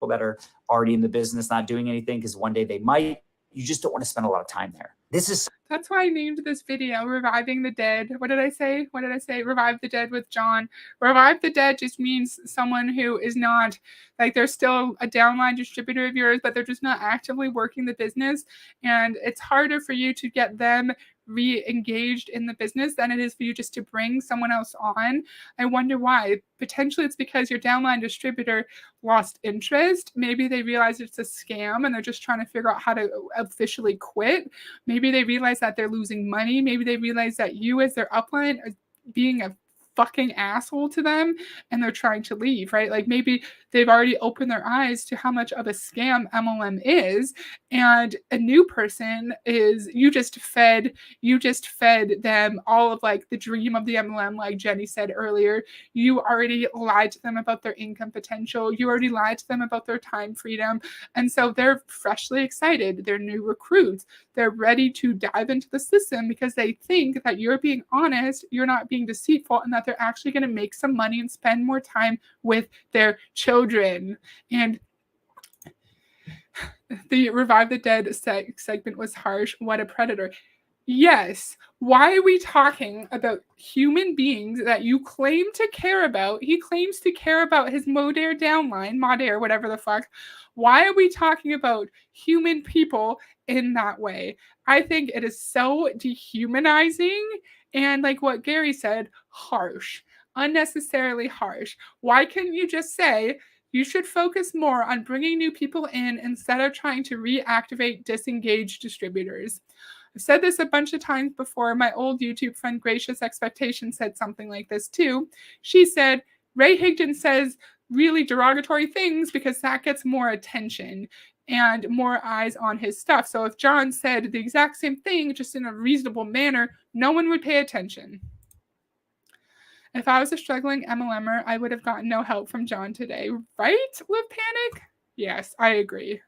that are already in the business, not doing anything, because one day they might. You just don't want to spend a lot of time there. That's why I named this video Reviving the Dead. What did I say? Revive the Dead with John. Revive the Dead just means someone who is not, like, they're still a downline distributor of yours, but they're just not actively working the business. And it's harder for you to get them re-engaged in the business than it is for you just to bring someone else on. I wonder why. Potentially it's because your downline distributor lost interest. Maybe they realize it's a scam and they're just trying to figure out how to officially quit. Maybe they realize that they're losing money. Maybe they realize that you as their upline are being a fucking asshole to them and they're trying to leave, right? Like maybe they've already opened their eyes to how much of a scam MLM is, and a new person is, you just fed them all of like the dream of the MLM, like Jenny said earlier. You already lied to them about their income potential. You already lied to them about their time freedom. And so they're freshly excited. They're new recruits. They're ready to dive into the system because they think that you're being honest, you're not being deceitful, and that they're actually going to make some money and spend more time with their children. And the Revive the Dead segment was harsh. What a predator. Yes. Why are we talking about human beings that you claim to care about? He claims to care about his Modere downline, Modere, whatever the fuck. Why are we talking about human people in that way? I think it is so dehumanizing and, like what Gary said, harsh, unnecessarily harsh. Why couldn't you just say, you should focus more on bringing new people in instead of trying to reactivate disengaged distributors? I've said this a bunch of times before. My old YouTube friend Gracious Expectation said something like this too. She said, Ray Higdon says really derogatory things because that gets more attention and more eyes on his stuff. So if John said the exact same thing, just in a reasonable manner, no one would pay attention. If I was a struggling MLMer, I would have gotten no help from John today. Right, Live Panic? Yes, I agree.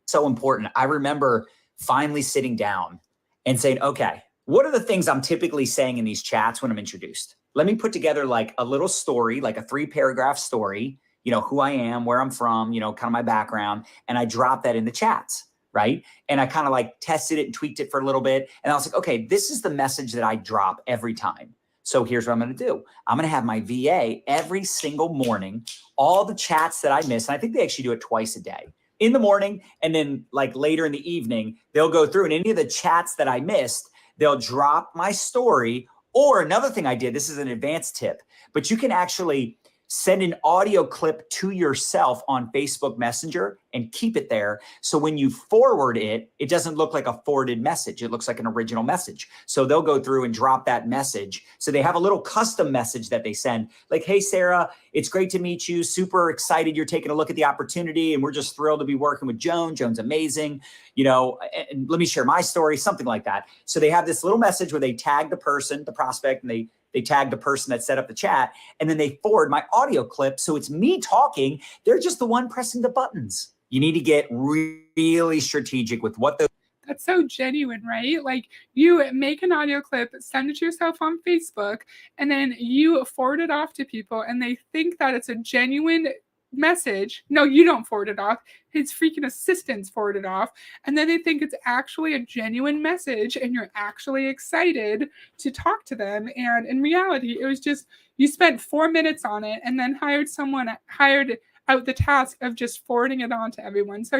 So important. I remember finally sitting down and saying, okay, what are the things I'm typically saying in these chats when I'm introduced? Let me put together like a little story, like a 3-paragraph story, you know, who I am, where I'm from, you know, kind of my background. And I dropped that in the chats, right? And I kind of like tested it and tweaked it for a little bit. And I was like, okay, this is the message that I drop every time. So here's what I'm going to do. I'm going to have my VA every single morning, all the chats that I miss. And I think they actually do it twice a day. in the morning, and then like later in the evening, they'll go through and any of the chats that I missed, they'll drop my story. Or another thing I did, this is an advanced tip, but you can actually send an audio clip to yourself on Facebook Messenger and keep it there. So when you forward it, it doesn't look like a forwarded message. It looks like an original message. So they'll go through and drop that message. So they have a little custom message that they send like, hey, Sarah, it's great to meet you. Super excited you're taking a look at the opportunity. And we're just thrilled to be working with Joan. Joan's amazing. You know, and let me share my story, something like that. So they have this little message where they tag the person, the prospect, and they tag the person that set up the chat, and then they forward my audio clip. So it's me talking. They're just the one pressing the buttons. You need to get really strategic with what the. That's so genuine, right? Like you make an audio clip, send it to yourself on Facebook, and then you forward it off to people and they think that it's a genuine message. No, you don't forward it off. His freaking assistants forward it off. And then they think it's actually a genuine message and you're actually excited to talk to them. And in reality, it was just you spent 4 minutes on it and then hired out the task of just forwarding it on to everyone. So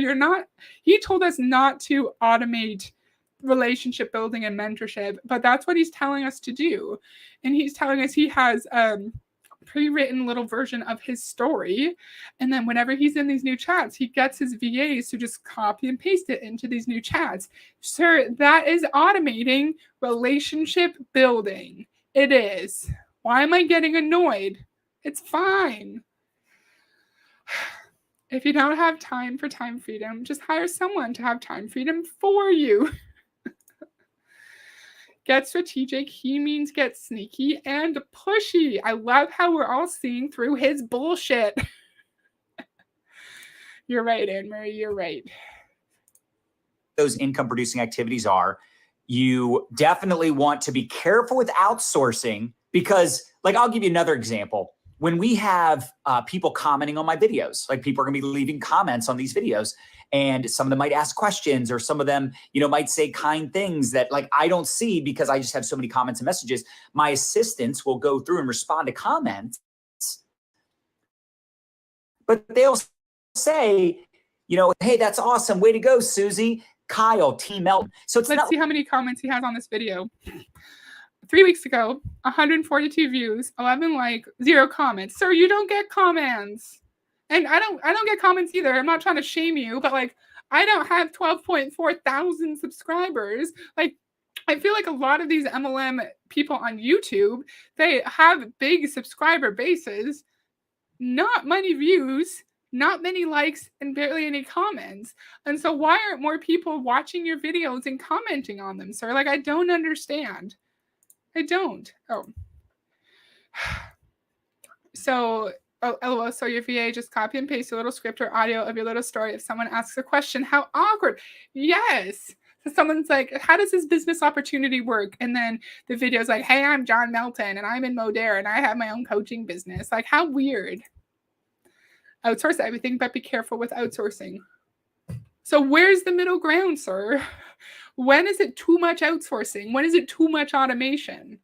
he told us not to automate relationship building and mentorship, but that's what he's telling us to do. And he's telling us he has pre-written little version of his story, and then whenever he's in these new chats, he gets his VAs to just copy and paste it into these new chats. Sir, that is automating relationship building. It is. Why am I getting annoyed? It's fine. If you don't have time for time freedom, just hire someone to have time freedom for you. Get strategic, he means get sneaky and pushy. I love how we're all seeing through his bullshit. You're right, Anne-Marie, you're right. Those income producing activities are, you definitely want to be careful with outsourcing because, like, I'll give you another example. When we have people commenting on my videos, like people are gonna be leaving comments on these videos, and some of them might ask questions or some of them, you know, might say kind things that like I don't see because I just have so many comments and messages. My assistants will go through and respond to comments, but they'll say, you know, hey, that's awesome. Way to go, Susie, Kyle, Team Melton. So let's see how many comments he has on this video. 3 weeks ago, 142 views, 11 likes, 0 comments. Sir, you don't get comments. And I don't get comments either. I'm not trying to shame you, but like I don't have 12.4 thousand subscribers. Like I feel like a lot of these MLM people on YouTube, they have big subscriber bases, not many views, not many likes, and barely any comments. And so why aren't more people watching your videos and commenting on them, sir? Like I don't understand. I don't. Oh. So LOL, so your VA just copy and paste a little script or audio of your little story. If someone asks a question, how awkward. Yes. So someone's like, how does this business opportunity work? And then the video's like, hey, I'm John Melton and I'm in Modere and I have my own coaching business. Like, how weird. Outsource everything, but be careful with outsourcing. So where's the middle ground, sir? When is it too much outsourcing? When is it too much automation?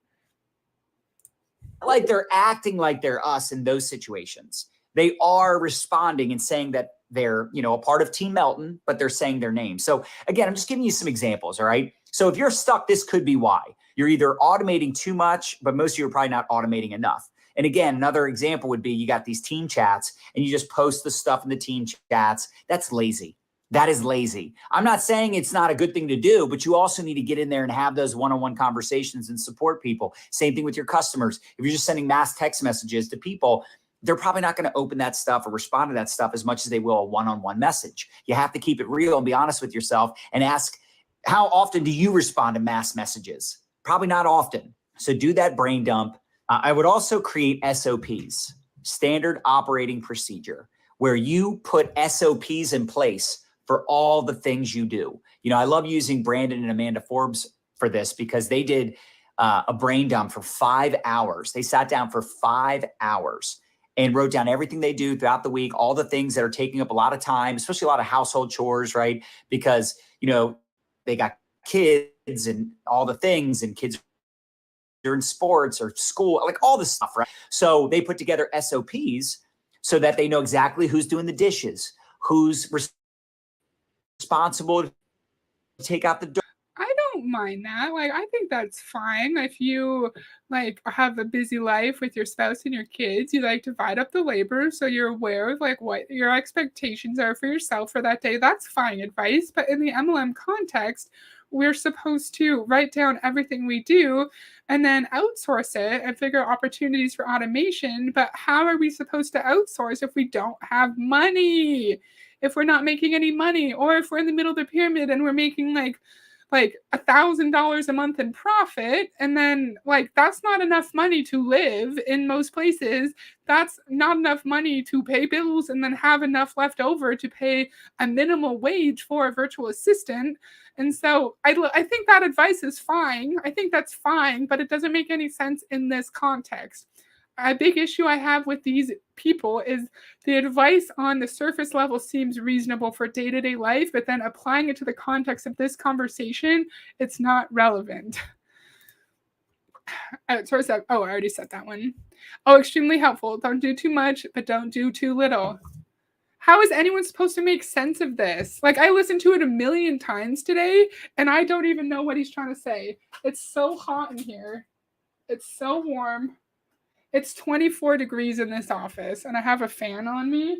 Like they're acting like they're us in those situations. They are responding and saying that they're, you know, a part of Team Melton, but they're saying their name. So again, I'm just giving you some examples. All right. So if you're stuck, this could be why. You're either automating too much, but most of you are probably not automating enough. And again, another example would be you got these team chats and you just post the stuff in the team chats. That's lazy. That is lazy. I'm not saying it's not a good thing to do, but you also need to get in there and have those one-on-one conversations and support people. Same thing with your customers. If you're just sending mass text messages to people, they're probably not going to open that stuff or respond to that stuff as much as they will a one-on-one message. You have to keep it real and be honest with yourself and ask, how often do you respond to mass messages? Probably not often. So do that brain dump. I would also create SOPs, standard operating procedure, where you put SOPs in place for all the things you do. You know, I love using Brandon and Amanda Forbes for this because they did a brain dump for 5 hours. They sat down for 5 hours and wrote down everything they do throughout the week, all the things that are taking up a lot of time, especially a lot of household chores, right? Because, you know, they got kids and all the things, and kids are in sports or school, like all this stuff, right? So they put together SOPs so that they know exactly who's doing the dishes, who's responsible to take out the dirt. I don't mind that. Like, I think that's fine. If you like have a busy life with your spouse and your kids, you like divide up the labor so you're aware of like what your expectations are for yourself for that day. That's fine advice. But in the MLM context, we're supposed to write down everything we do and then outsource it and figure out opportunities for automation. But how are we supposed to outsource if we don't have money? If we're not making any money, or if we're in the middle of the pyramid and we're making like $1,000 a month in profit, and then like that's not enough money to live in most places. That's not enough money to pay bills and then have enough left over to pay a minimal wage for a virtual assistant. And so I think that advice is fine. I think that's fine, but it doesn't make any sense in this context. A big issue I have with these people is the advice on the surface level seems reasonable for day-to-day life, but then applying it to the context of this conversation, it's not relevant. I already said that one. Oh, extremely helpful. Don't do too much, but don't do too little. How is anyone supposed to make sense of this? Like, I listened to it a million times today, and I don't even know what he's trying to say. It's so hot in here. It's so warm. It's 24 degrees in this office, and I have a fan on me.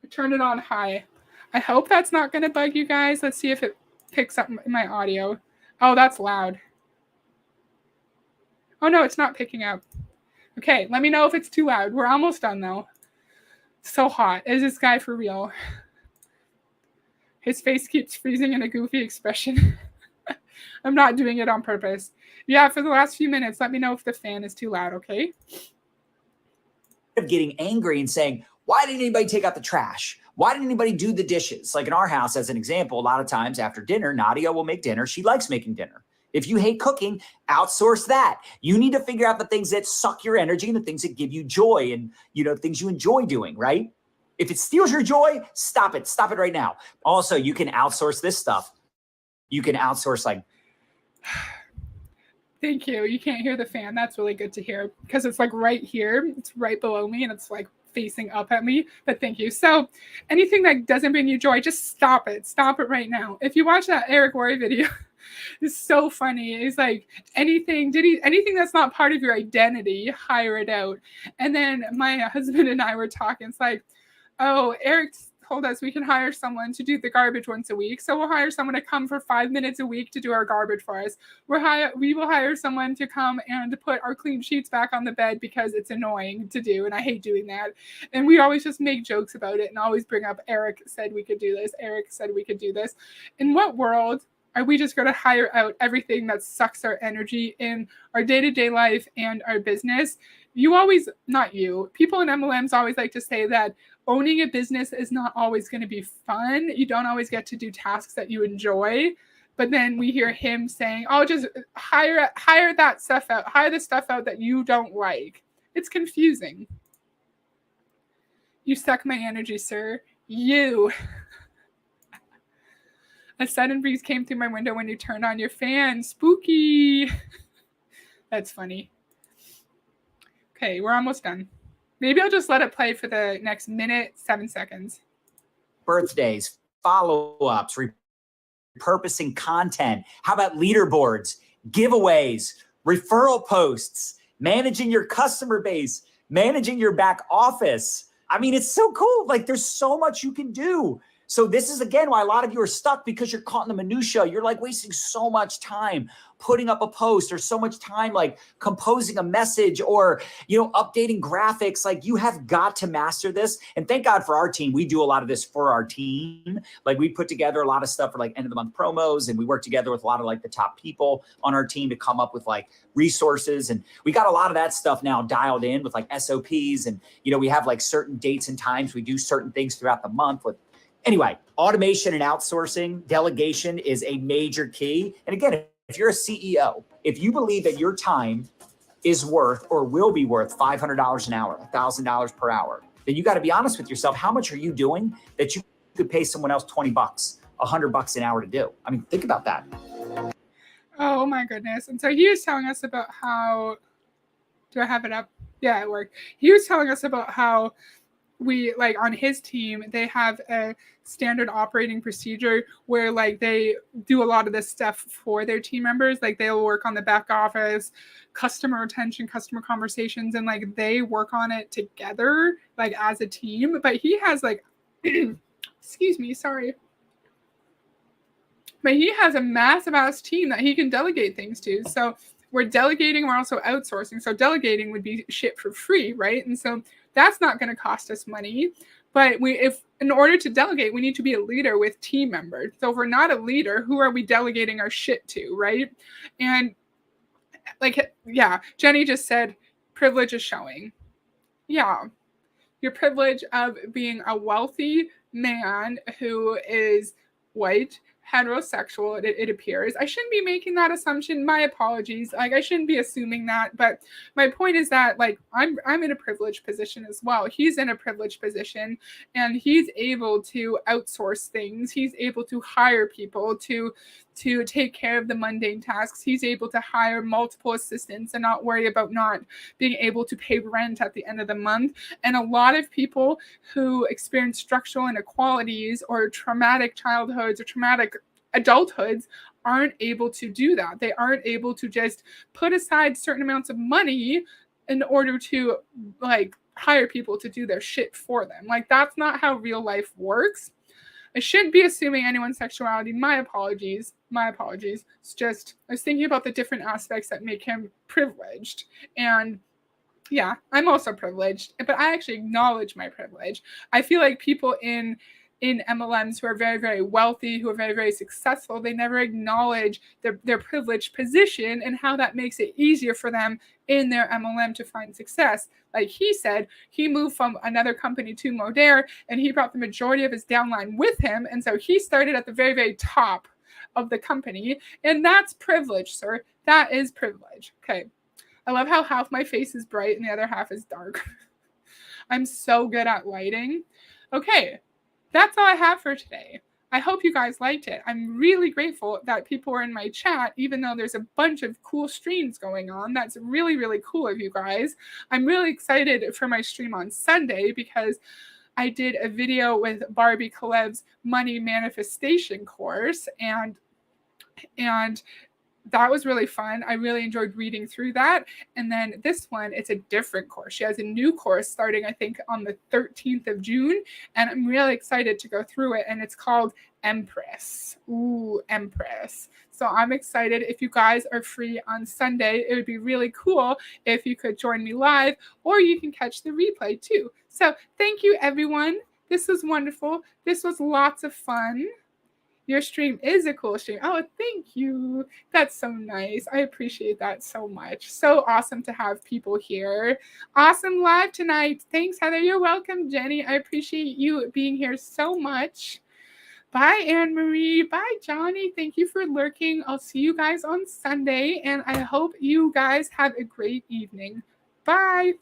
I turned it on high. I hope that's not going to bug you guys. Let's see if it picks up my audio. Oh, that's loud. Oh, no, it's not picking up. Okay, let me know if it's too loud. We're almost done, though. It's so hot. Is this guy for real? His face keeps freezing in a goofy expression. I'm not doing it on purpose. Yeah, for the last few minutes, let me know if the fan is too loud, okay? Of getting angry and saying, why didn't anybody take out the trash? Why didn't anybody do the dishes? Like in our house, as an example, a lot of times after dinner, Nadia will make dinner. She likes making dinner. If you hate cooking, outsource that. You need to figure out the things that suck your energy and the things that give you joy and, things you enjoy doing, right? If it steals your joy, stop it. Stop it right now. Also, you can outsource this stuff. You can outsource like... Thank you. You can't hear the fan. That's really good to hear because it's like right here. It's right below me and it's like facing up at me. But thank you. So anything that doesn't bring you joy, just stop it. Stop it right now. If you watch that Eric Worre video, it's so funny. It's like anything that's not part of your identity, hire it out. And then my husband and I were talking. It's like, oh, Eric told us we can hire someone to do the garbage once a week. So we'll hire someone to come for 5 minutes a week to do our garbage for us. We will hire someone to come and to put our clean sheets back on the bed because it's annoying to do. And I hate doing that. And we always just make jokes about it and always bring up, Eric said we could do this. Eric said we could do this. In what world are we just going to hire out everything that sucks our energy in our day-to-day life and our business? People in MLMs always like to say that owning a business is not always going to be fun. You don't always get to do tasks that you enjoy. But then we hear him saying, oh, just hire that stuff out. Hire the stuff out that you don't like. It's confusing. You suck my energy, sir. You. A sudden breeze came through my window when you turned on your fan. Spooky. That's funny. Okay, we're almost done. Maybe I'll just let it play for the next minute, 7 seconds. Birthdays, follow-ups, repurposing content. How about leaderboards, giveaways, referral posts, managing your customer base, managing your back office? I mean, it's so cool. Like there's so much you can do. So this is, again, why a lot of you are stuck because you're caught in the minutia. You're like wasting so much time putting up a post or so much time like composing a message or, updating graphics. Like you have got to master this. And thank God for our team. We do a lot of this for our team. Like we put together a lot of stuff for like end of the month promos, and we work together with a lot of like the top people on our team to come up with like resources. And we got a lot of that stuff now dialed in with like SOPs. And, we have like certain dates and times. We do certain things throughout the month with. Anyway, automation and outsourcing, delegation is a major key. And again, if you're a CEO, if you believe that your time is worth or will be worth $500 an hour, $1,000 per hour, then you got to be honest with yourself. How much are you doing that you could pay someone else $20, $100 an hour to do? I mean, think about that. Oh my goodness. And so he was telling us about how, do I have it up? Yeah, it worked. He was telling us about how we like on his team, they have a standard operating procedure where like they do a lot of this stuff for their team members. Like they'll work on the back office, customer retention, customer conversations, and like they work on it together, like as a team. But he has like, excuse me, sorry. But he has a massive ass team that he can delegate things to. So we're delegating, we're also outsourcing. So delegating would be shit for free, right? And so that's not going to cost us money. But if in order to delegate, we need to be a leader with team members. So if we're not a leader, who are we delegating our shit to, right? And like, yeah, Jenny just said privilege is showing. Yeah, your privilege of being a wealthy man who is white, heterosexual, it appears. I shouldn't be making that assumption. My apologies. Like I shouldn't be assuming that, but my point is that like I'm in a privileged position as well. He's in a privileged position and he's able to outsource things. He's able to hire people to take care of the mundane tasks. He's able to hire multiple assistants and not worry about not being able to pay rent at the end of the month. And a lot of people who experience structural inequalities or traumatic childhoods or traumatic adulthoods aren't able to do that. They aren't able to just put aside certain amounts of money in order to like hire people to do their shit for them. Like that's not how real life works. I shouldn't be assuming anyone's sexuality. My apologies. My apologies. It's just, I was thinking about the different aspects that make him privileged. And yeah, I'm also privileged, but I actually acknowledge my privilege. I feel like people in MLMs who are very, very wealthy, who are very, very successful, they never acknowledge their privileged position and how that makes it easier for them in their MLM to find success. Like he said, he moved from another company to Modere and he brought the majority of his downline with him. And so he started at the very, very top of the company. And that's privilege, sir. That is privilege. Okay. I love how half my face is bright and the other half is dark. I'm so good at lighting. Okay. That's all I have for today. I hope you guys liked it. I'm really grateful that people are in my chat, even though there's a bunch of cool streams going on. That's really, really cool of you guys. I'm really excited for my stream on Sunday because I did a video with Barbie Kalev's money manifestation course, and that was really fun. I really enjoyed reading through that. And then this one, it's a different course. She has a new course starting, I think, on the 13th of June. And I'm really excited to go through it. And it's called Empress. Ooh, Empress. So I'm excited. If you guys are free on Sunday, it would be really cool if you could join me live, or you can catch the replay too. So thank you, everyone. This was wonderful. This was lots of fun. Your stream is a cool stream. Oh, thank you. That's so nice. I appreciate that so much. So awesome to have people here. Awesome live tonight. Thanks, Heather. You're welcome, Jenny. I appreciate you being here so much. Bye, Anne-Marie. Bye, Johnny. Thank you for lurking. I'll see you guys on Sunday, and I hope you guys have a great evening. Bye.